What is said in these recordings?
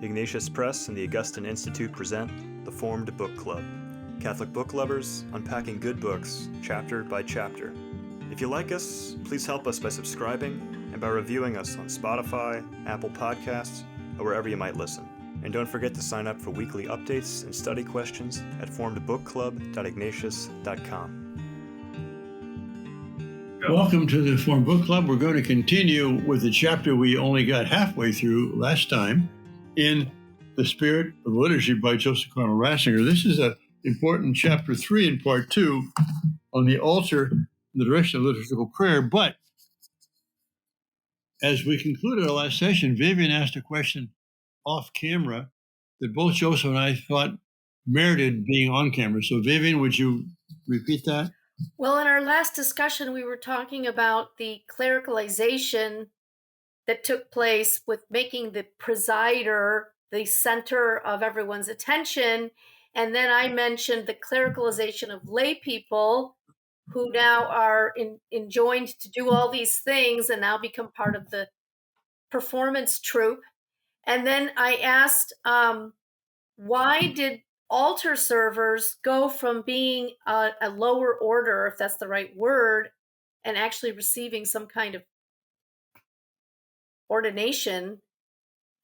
Ignatius Press and the Augustine Institute present the Formed Book Club. Catholic book lovers unpacking good books, chapter by chapter. If you like us, please help us by subscribing and by reviewing us on Spotify, Apple Podcasts, or wherever you might listen. And don't forget to sign up for weekly updates and study questions at formedbookclub.ignatius.com. Welcome to the Formed Book Club. We're going to continue with the chapter we only got halfway through last time, in The Spirit of Liturgy by Joseph Cardinal Ratzinger. This is an important chapter 3 in part 2 on the altar in the direction of liturgical prayer. But as we concluded our last session, Vivian asked a question off camera that both Joseph and I thought merited being on camera. So Vivian, would you repeat that? Well, in our last discussion, we were talking about the clericalization that took place with making the presider the center of everyone's attention. And then I mentioned the clericalization of lay people who now are enjoined to do all these things and now become part of the performance troupe. And then I asked, why did altar servers go from being a lower order, if that's the right word, and actually receiving some kind of ordination,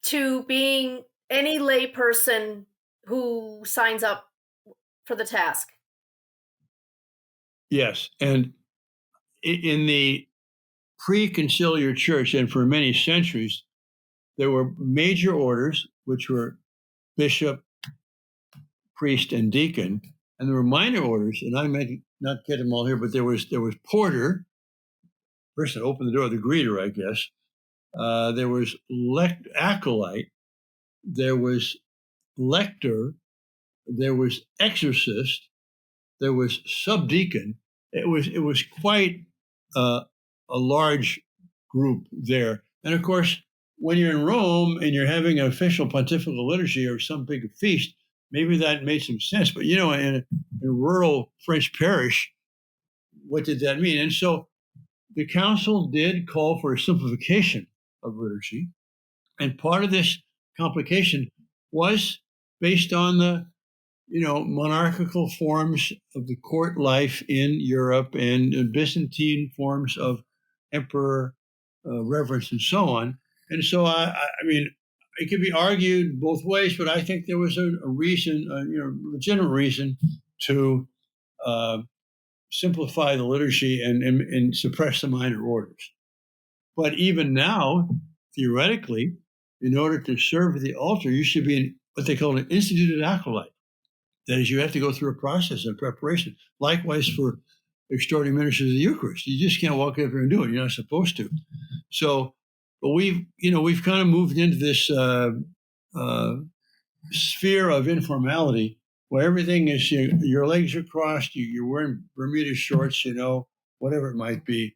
to being any lay person who signs up for the task? Yes, and in the pre-conciliar church, and for many centuries, there were major orders, which were bishop, priest, and deacon, and there were minor orders, and I may not get them all here, but there was porter, person that opened the door, the greeter, I guess. There was acolyte, there was lector, there was exorcist, there was subdeacon. It was quite a large group there. And of course, when you're in Rome and you're having an official pontifical liturgy or some big feast, maybe that made some sense. But, in a rural French parish, what did that mean? And so the council did call for a simplification of liturgy. And part of this complication was based on the, monarchical forms of the court life in Europe and Byzantine forms of emperor reverence and so on. And so, I mean, it could be argued both ways, but I think there was a reason, legitimate reason to simplify the liturgy and suppress the minor orders. But even now, theoretically, in order to serve at the altar, you should be what they call an instituted acolyte. That is, you have to go through a process of preparation. Likewise for extraordinary ministers of the Eucharist. You just can't walk up here and do it. You're not supposed to. So, but we've kind of moved into this sphere of informality where everything is, your legs are crossed, you're wearing Bermuda shorts, whatever it might be.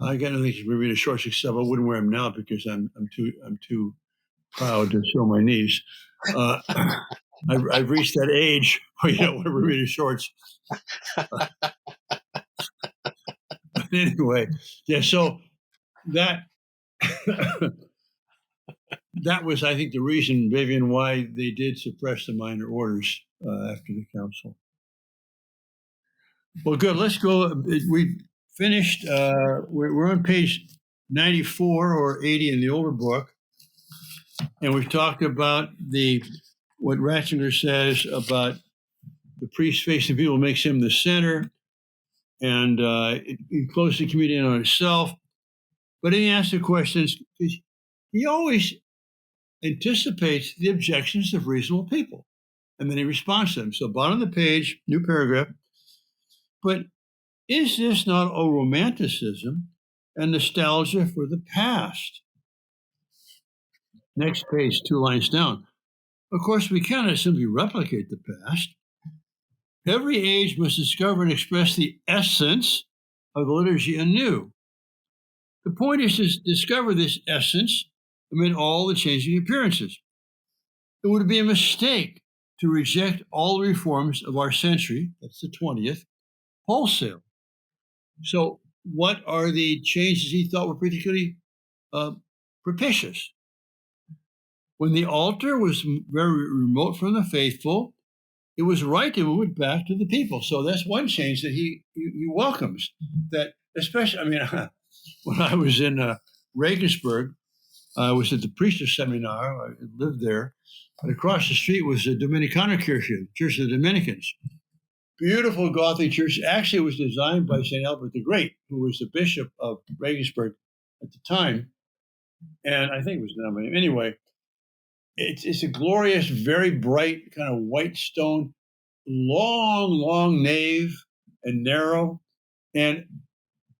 I got nothing to Bermuda shorts, except I wouldn't wear them now because I'm too proud to show my knees. I've reached that age where you don't wear Bermuda shorts. Anyway, yeah. So that was, I think, the reason, Vivian, why they did suppress the minor orders after the council. Well, good. Let's go. We finished. We're on page 94 or 80 in the older book, and we've talked about what Ratzinger says about the priest facing people makes him the center, and it closely communicating on itself. But then he asks the questions. He always anticipates the objections of reasonable people, and then he responds to them. So bottom of the page, new paragraph. But is this not a romanticism and nostalgia for the past? Next page, 2 lines down. Of course, we cannot simply replicate the past. Every age must discover and express the essence of the liturgy anew. The point is to discover this essence amid all the changing appearances. It would be a mistake to reject all the reforms of our century, that's the 20th, wholesale. So what are the changes he thought were particularly propitious? when the altar was very remote from the faithful, it was right to move it back to the people. So that's one change that he welcomes. That especially, I mean, when I was in Regensburg, I was at the priestess seminar. I lived there, but across the street was the Dominikanerkirche, Church of the Dominicans. Beautiful Gothic church. Actually, it was designed by St. Albert the Great, who was the bishop of Regensburg at the time, and I think it was denominated. Anyway, it's a glorious, very bright, kind of white stone, long nave and narrow. And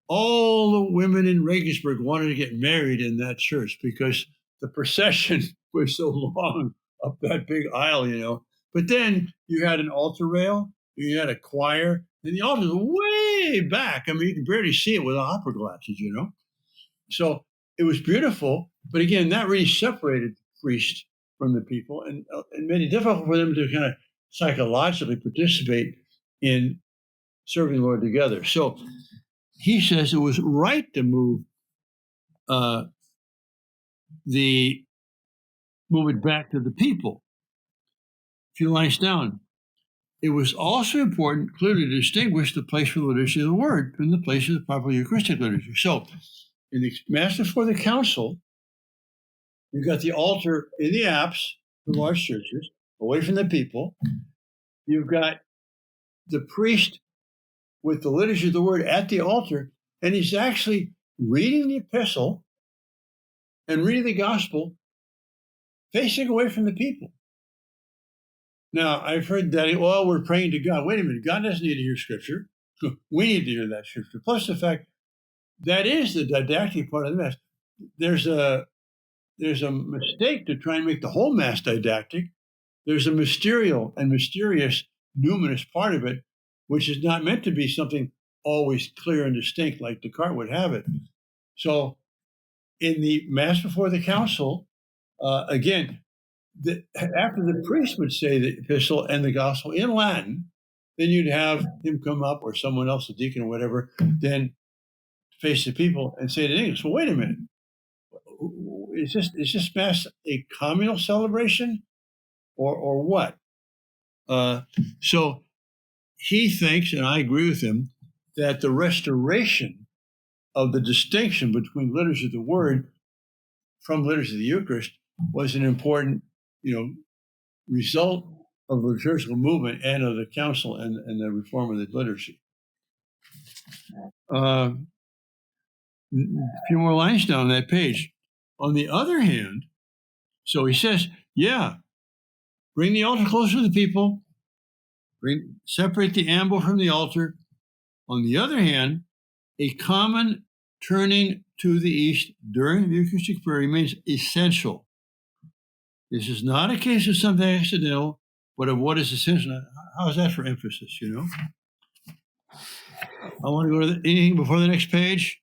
all the women in Regensburg wanted to get married in that church because the procession was so long up that big aisle, you know. But then you had an altar rail, you had a choir, and the altar was way back. I mean, you could barely see it with opera glasses, you know. So it was beautiful, but again, that really separated the priest from the people and made it difficult for them to kind of psychologically participate in serving the Lord together. So he says it was right to move it back to the people. A few lines down. It was also important clearly to distinguish the place for the liturgy of the word from the place of the proper Eucharistic liturgy. So in the Mass before the Council, you've got the altar in the apse for large churches, away from the people. You've got the priest with the liturgy of the word at the altar, and he's actually reading the epistle and reading the gospel facing away from the people. Now, I've heard that, well, we're praying to God. Wait a minute, God doesn't need to hear scripture. We need to hear that scripture. Plus the fact that is the didactic part of the Mass. There's a mistake to try and make the whole Mass didactic. There's a mysterious numinous part of it, which is not meant to be something always clear and distinct like Descartes would have it. So in the Mass before the Council, again, after the priest would say the epistle and the gospel in Latin, then you'd have him come up or someone else, a deacon or whatever, then face the people and say it in English. Well, wait a minute. Is this Mass a communal celebration or what? So he thinks, and I agree with him, that the restoration of the distinction between liturgy of the word from liturgy of the Eucharist was an important, result of the liturgical movement and of the council and the reform of the liturgy. A few more lines down that page. On the other hand, so he says, bring the altar closer to the people, separate the ambo from the altar. On the other hand, a common turning to the east during the Eucharistic prayer remains essential. This is not a case of something accidental, but of what is essential. How is that for emphasis, I want to go to anything before the next page?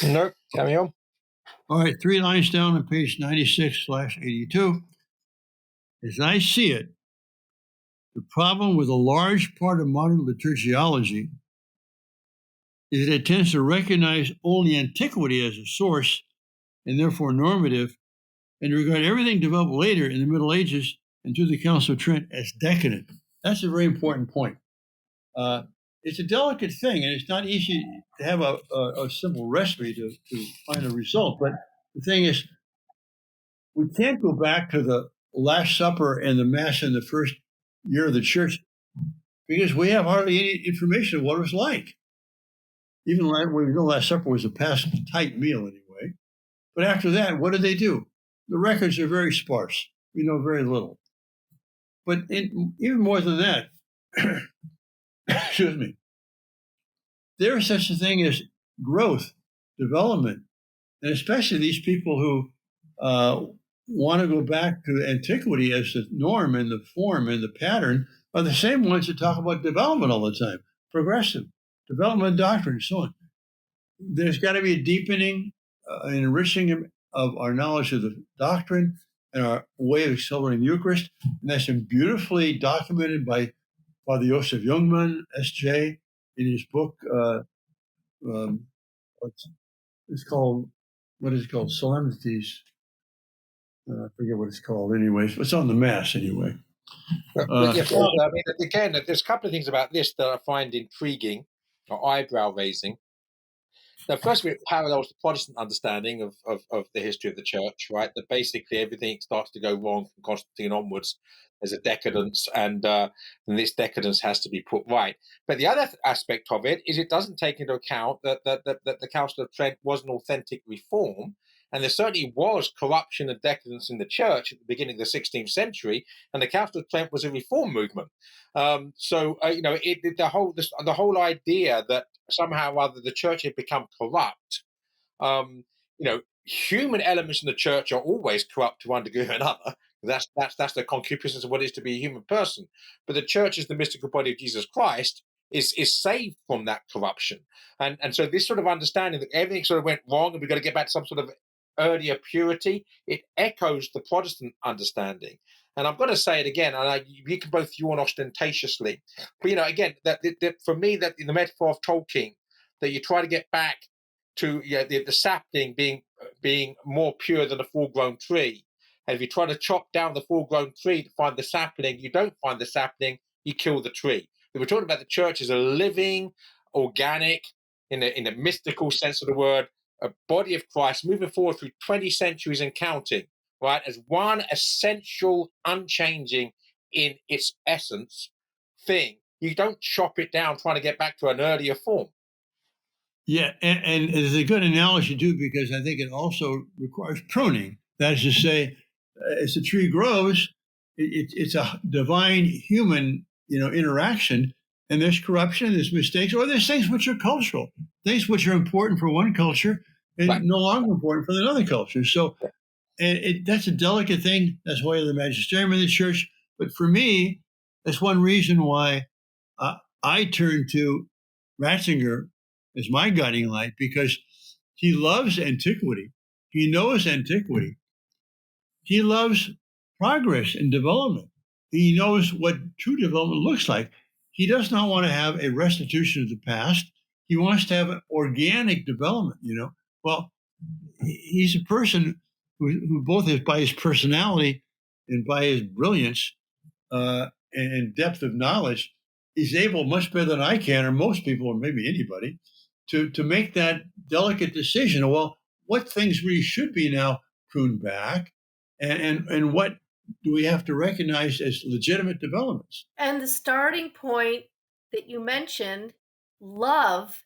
Nope, carry on. All right, 3 lines down on page 96/82. As I see it, the problem with a large part of modern liturgiology is that it tends to recognize only antiquity as a source and therefore normative, and regard everything developed later in the Middle Ages and through the Council of Trent as decadent. That's a very important point. It's a delicate thing, and it's not easy to have a simple recipe to find a result. But the thing is, we can't go back to the Last Supper and the Mass in the first year of the church because we have hardly any information of what it was like. Even we know Last Supper was a past tight meal anyway. But after that, what did they do? The records are very sparse. We know very little. But even more than that, excuse me, there is such a thing as growth, development, and especially these people who want to go back to antiquity as the norm and the form and the pattern are the same ones that talk about development all the time, progressive, development doctrine, and so on. There's got to be a deepening and enriching of our knowledge of the doctrine and our way of celebrating the Eucharist. And that's been beautifully documented by Father Josef Jungmann, S.J., in his book, what is it called? Solemnities. I forget what it's called anyways. It's on the Mass anyway. Yeah, Father, I mean, again, there's a couple of things about this that I find intriguing or eyebrow raising. Now, first of all, it parallels the Protestant understanding of the history of the church, right? That basically everything starts to go wrong from Constantine onwards. There's a decadence, and this decadence has to be put right. But the other aspect of it is it doesn't take into account that the Council of Trent was an authentic reform, and there certainly was corruption and decadence in the church at the beginning of the 16th century, and the Council of Trent was a reform movement. The whole idea that somehow or other the church had become corrupt. Human elements in the church are always corrupt to one degree or another. That's the concupiscence of what it is to be a human person. But the church, as the mystical body of Jesus Christ, is saved from that corruption. And so this sort of understanding that everything sort of went wrong and we've got to get back to some sort of earlier purity, it echoes the Protestant understanding. And I'm going to say it again, and you can both yawn ostentatiously. But, again, that for me, that in the metaphor of Tolkien, that you try to get back to the sapling being more pure than a full-grown tree. And if you try to chop down the full-grown tree to find the sapling, you don't find the sapling, you kill the tree. We're talking about the church as a living, organic, in a mystical sense of the word, a body of Christ moving forward through 20 centuries and counting, right, as one essential, unchanging in its essence thing. You don't chop it down trying to get back to an earlier form. Yeah, and it's a good analogy too, because I think it also requires pruning. That is to say, as the tree grows, it's a divine human, interaction, and there's corruption, there's mistakes, or there's things which are cultural, things which are important for one culture and Right. no longer important for another culture. So, and that's a delicate thing. That's why the magisterium of the church. But for me, that's one reason why I turn to Ratzinger as my guiding light, because he loves antiquity. He knows antiquity. He loves progress and development. He knows what true development looks like. He does not want to have a restitution of the past. He wants to have an organic development, Well, he's a person who both is by his personality and by his brilliance and depth of knowledge, is able much better than I can, or most people, or maybe anybody, to make that delicate decision. Well, what things really should be now pruned back, and what do we have to recognize as legitimate developments? And the starting point that you mentioned, love,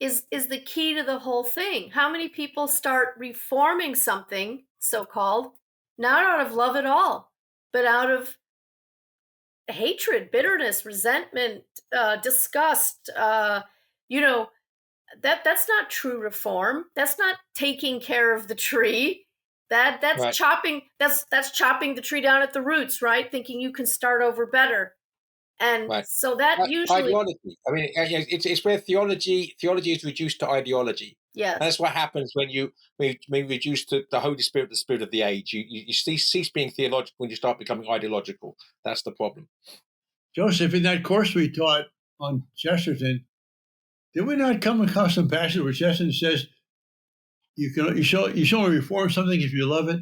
is the key to the whole thing. How many people start reforming something, so-called, not out of love at all, but out of hatred, bitterness, resentment, disgust? That's not true reform. That's not taking care of the tree. That's Right. chopping. That's chopping the tree down at the roots, right? Thinking you can start over better. And Right. so that usually, Ideology. I mean, it's where theology is reduced to ideology. yes. That's what happens when you reduce to the Holy Spirit, the spirit of the age. You cease being theological when you start becoming ideological. That's the problem. Joseph, in that course we taught on Chesterton, did we not come across some passage where Chesterton says you should only reform something if you love it,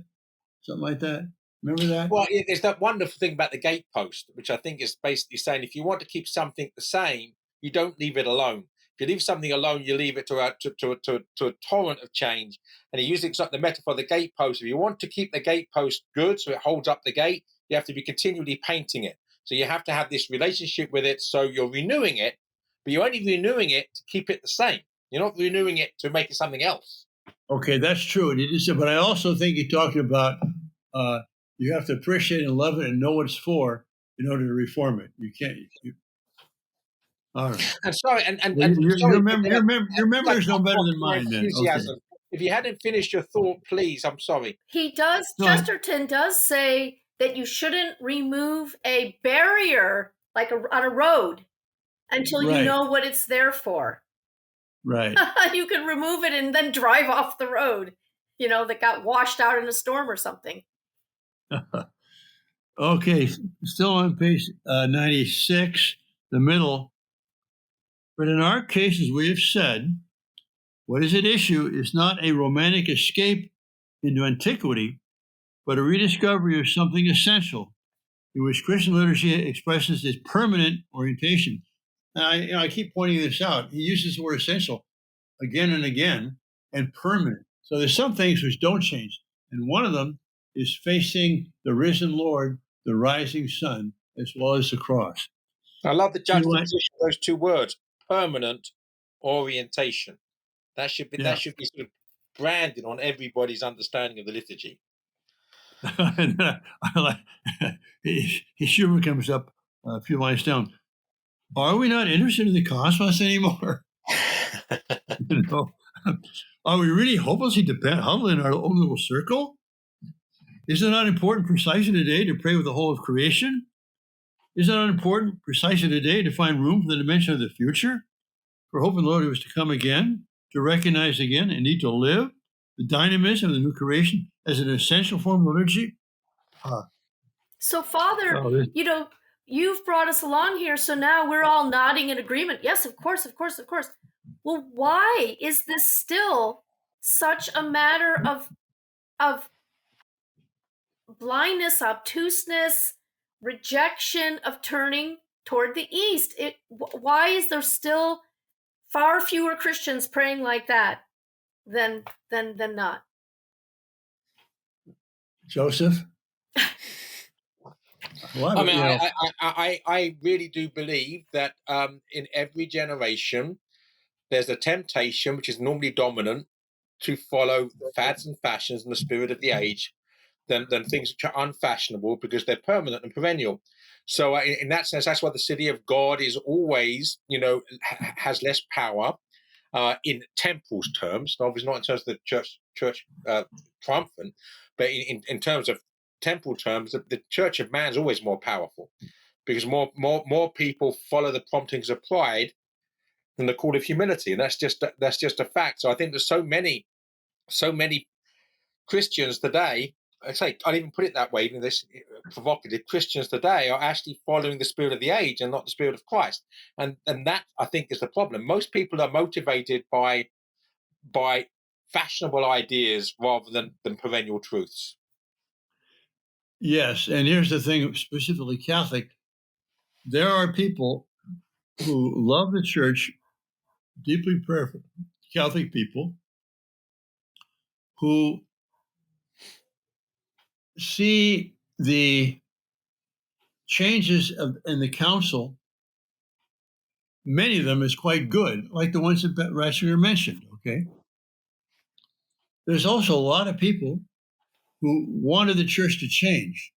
something like that? Remember that? Well, there's that wonderful thing about the gatepost, which I think is basically saying if you want to keep something the same, you don't leave it alone. If you leave something alone, you leave it to a torrent of change. And he uses the metaphor of the gatepost. If you want to keep the gatepost good so it holds up the gate, you have to be continually painting it. So you have to have this relationship with it. So you're renewing it, but you're only renewing it to keep it the same. You're not renewing it to make it something else. Okay, that's true. But I also think you're talking about you have to appreciate and love it and know what it's for in order to reform it. You can't. All right. I'm sorry, and your memory is no better than mine. Then, okay. If you hadn't finished your thought, please. I'm sorry. He does. No, Chesterton does say that you shouldn't remove a barrier like on a road until you Right. know what it's there for. Right. You can remove it and then drive off the road, that got washed out in a storm or something. Okay, still on page 96, the middle. But in our cases, we have said, what is at issue is not a romantic escape into antiquity, but a rediscovery of something essential in which Christian liturgy expresses its permanent orientation. And I keep pointing this out. He uses the word essential again and again, and permanent. So there's some things which don't change. And one of them is facing the risen Lord, the rising sun, as well as the cross. I love the juxtaposition of those two words, permanent orientation. That should be sort of branded on everybody's understanding of the liturgy. And I like his humor comes up a few lines down. Are we not interested in the cosmos anymore? You know, are we really hopelessly huddled in our own little circle? Is it not important precisely today to pray with the whole of creation? Is it not important precisely today to find room for the dimension of the future? For hope in the Lord who is to come again, to recognize again and need to live the dynamism of the new creation as an essential form of liturgy? So, Father, you've brought us along here, so now we're all nodding in agreement. Yes, of course, of course, of course. Well, why is this still such a matter of blindness, obtuseness, rejection of turning toward the east? Why is there still far fewer Christians praying like that than not? Joseph? Well, I really do believe that in every generation, there's a temptation, which is normally dominant, to follow fads and fashions and the spirit of the age than things which are unfashionable because they're permanent and perennial. So in that sense, that's why the city of God is always, has less power in temporal terms. Obviously not in terms of the church triumphant, but in terms of temporal terms, the church of man is always more powerful because more people follow the promptings of pride than the call of humility, and that's just a fact. So I think there's so many Christians today. I'd even put it that way, even this provocative, Christians today are actually following the spirit of the age and not the spirit of Christ. And that, I think, is the problem. Most people are motivated by fashionable ideas rather than perennial truths. Yes, and here's the thing, specifically Catholic. There are people who love the church, deeply prayerful Catholic people, who see the changes in the council, many of them as quite good, like the ones that Ratzinger mentioned, okay? There's also a lot of people who wanted the church to change.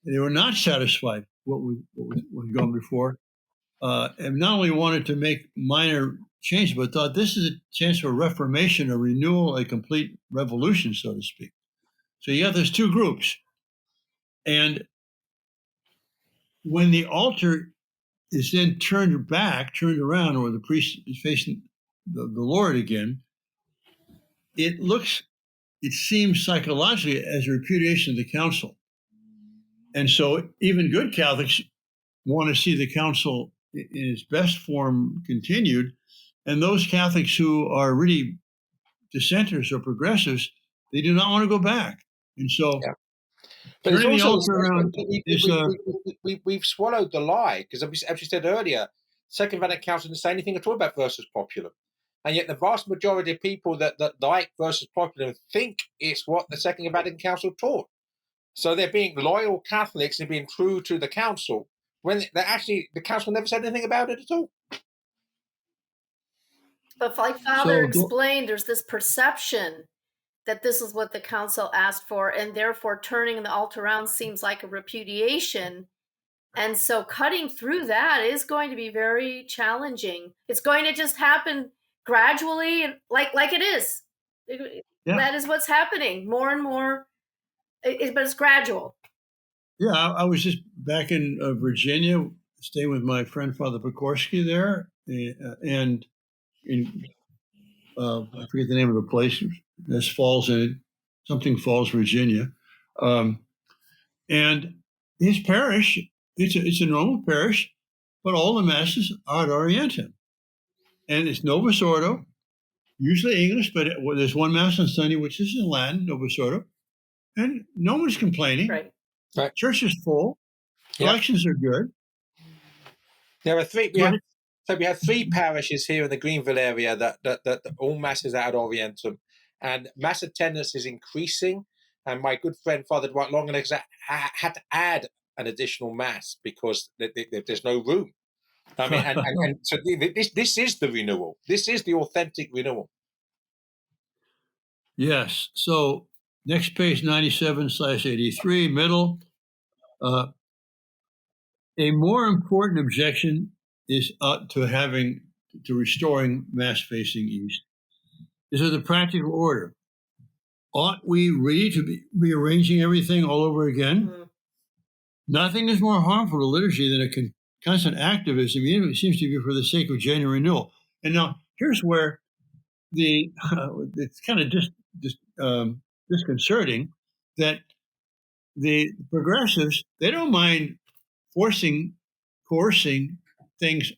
They were not satisfied with what was gone before, and not only wanted to make minor changes, but thought this is a chance for reformation, a renewal, a complete revolution, so to speak. So you have those two groups. And when the altar is then turned around, or the priest is facing the Lord again, it seems psychologically as a repudiation of the council. And so even good Catholics want to see the council in its best form continued. And those Catholics who are really dissenters or progressives, they do not want to go back. And so But turning the altar around we've swallowed the lie, because as you said earlier, Second Vatican Council didn't say anything at all about versus popular. And yet the vast majority of people that like versus popular think it's what the Second Vatican Council taught. So they're being loyal Catholics and being true to the council when the council never said anything about it at all. But like Father explained, there's this perception that this is what the council asked for, and therefore turning the altar around seems like a repudiation. And so cutting through that is going to be very challenging. It's going to just happen gradually, like it is. That is what's happening, more and more, but it's gradual. Yeah, I was just back in Virginia, staying with my friend Father Pekorsky there, and in I forget the name of the place. There's falls in it, something Falls, Virginia, and his parish. It's a normal parish, but all the masses are at Orientem, and it's Novus Ordo, usually English, but there's one mass on Sunday which is in Latin, Novus Ordo, and no one's complaining. Right. Right. Church is full. Yep. Elections are good. There are three. We have three parishes here in the Greenville area that all mass is at Orientum, and mass attendance is increasing. And my good friend Father Dwight Longan had to add an additional mass because there's no room. I mean, and so this is the renewal. This is the authentic renewal. Yes. So next page, 97/83, middle. A more important objection is to restoring mass facing east is of the practical order. Ought we really to be rearranging everything all over again? Mm. Nothing is more harmful to liturgy than a constant activism, even if it seems to be for the sake of genuine renewal. And now here's where it's kind of disconcerting that the progressives, they don't mind coercing things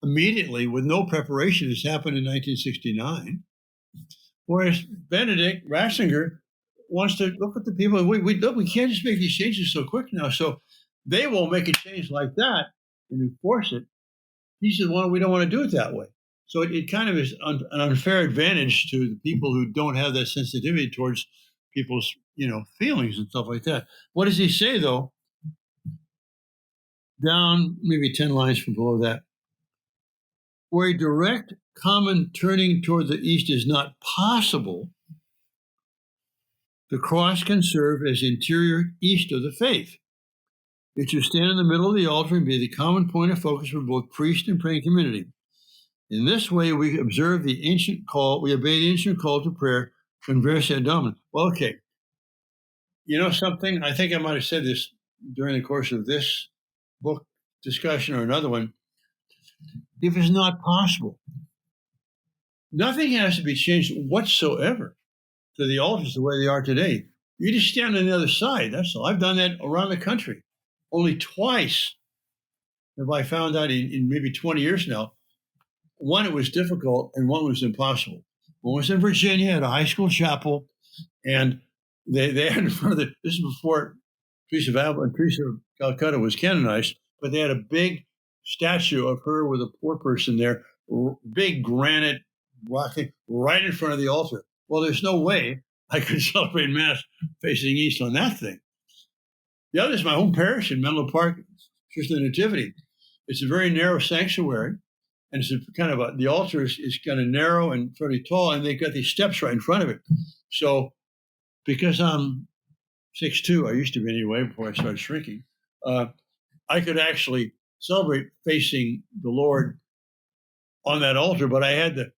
immediately with no preparation. This happened in 1969. Whereas Benedict Ratzinger wants to look at the people. We can't just make these changes so quick now. So they will make a change like that and enforce it. He said, well, we don't want to do it that way. So it kind of is an unfair advantage to the people who don't have that sensitivity towards people's, feelings and stuff like that. What does he say, though? Down maybe 10 lines from below that. Where a direct common turning toward the east is not possible, the cross can serve as interior east of the faith. It should stand in the middle of the altar and be the common point of focus for both priest and praying community. In this way, we observe the ancient call, we obey the ancient call to prayer, converse ad dominum. Well, okay. You know something? I think I might have said this during the course of this book discussion or another one. If it's not possible, nothing has to be changed whatsoever to the altars the way they are today. You just stand on the other side. That's all. I've done that around the country. Only twice have I found out in maybe 20 years now. One, it was difficult, and one was impossible. One was in Virginia at a high school chapel, and they had in front of this is before Teresa of Calcutta was canonized, but they had a big statue of her with a poor person there, big granite rock thing, right in front of the altar. Well, there's no way I could celebrate Mass facing east on that thing. The other is my home parish in Menlo Park, Church of the Nativity. It's a very narrow sanctuary, and it's the altar is kind of narrow and fairly tall, and they've got these steps right in front of it. So because I'm 6'2", I used to be anyway before I started shrinking, I could actually celebrate facing the Lord on that altar, but I had the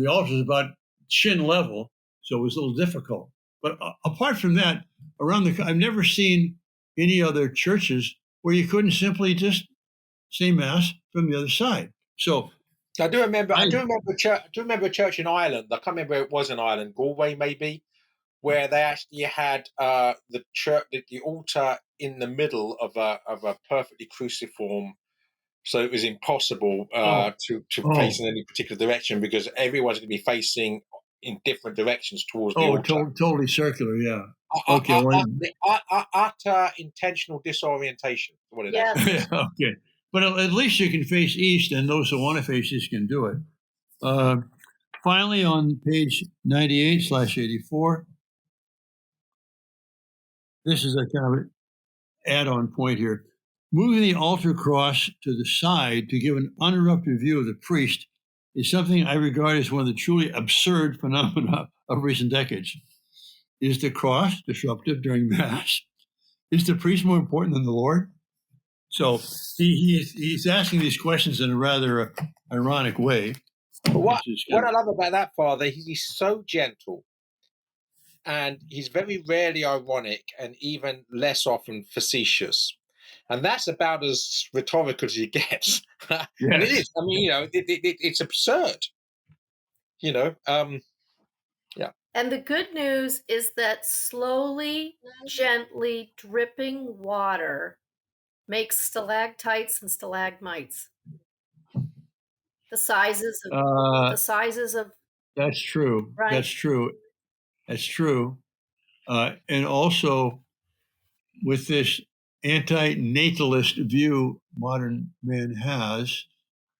altar is about chin level, so it was a little difficult. But apart from that, I've never seen any other churches where you couldn't simply just say Mass from the other side. So I do remember a church in Ireland. I can't remember where it was in Ireland, Galway maybe, where they actually had the church, the altar in the middle of a perfectly cruciform, so it was impossible to face in any particular direction because everyone's going to be facing in different directions towards the altar. Totally circular, yeah. Utter intentional disorientation. What it is. Yeah, okay. But at least you can face east, and those who want to face east can do it. Finally, on page 98/84, this is a kind of add-on point here. Moving the altar cross to the side to give an uninterrupted view of the priest is something I regard as one of the truly absurd phenomena of recent decades. Is the cross disruptive during Mass? Is the priest more important than the Lord? So he's asking these questions in a rather ironic way. But what I love about that, Father, he's so gentle, and he's very rarely ironic, and even less often facetious. And that's about as rhetorical as he gets. Yes. And it is. I mean, it's absurd. Yeah. And the good news is that slowly, gently dripping water makes stalactites and stalagmites. The sizes of That's true. Right. That's true. And also with this anti-natalist view modern man has,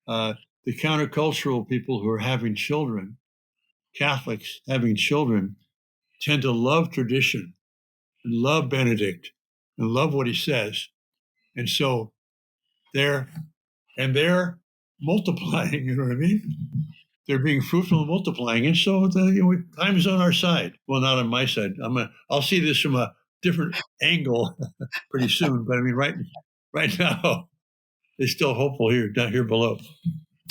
the countercultural people who are having children, Catholics having children, tend to love tradition and love Benedict and love what he says. And so they're multiplying, you know what I mean? They're being fruitful and multiplying. And so time is on our side. Well, not on my side. I'll see this from a different angle pretty soon. But I mean, right now, it's still hopeful here, down here below.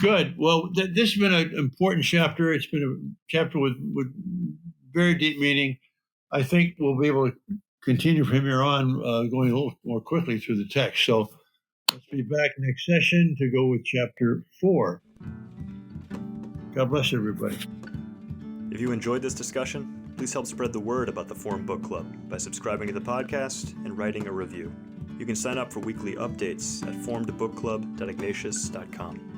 Good. Well, this has been an important chapter. It's been a chapter with very deep meaning. I think we'll be able to continue from here on, going a little more quickly through the text. So let's be back next session to go with chapter 4. God bless everybody. If you enjoyed this discussion, please help spread the word about the Formed Book Club by subscribing to the podcast and writing a review. You can sign up for weekly updates at formedbookclub.ignatius.com.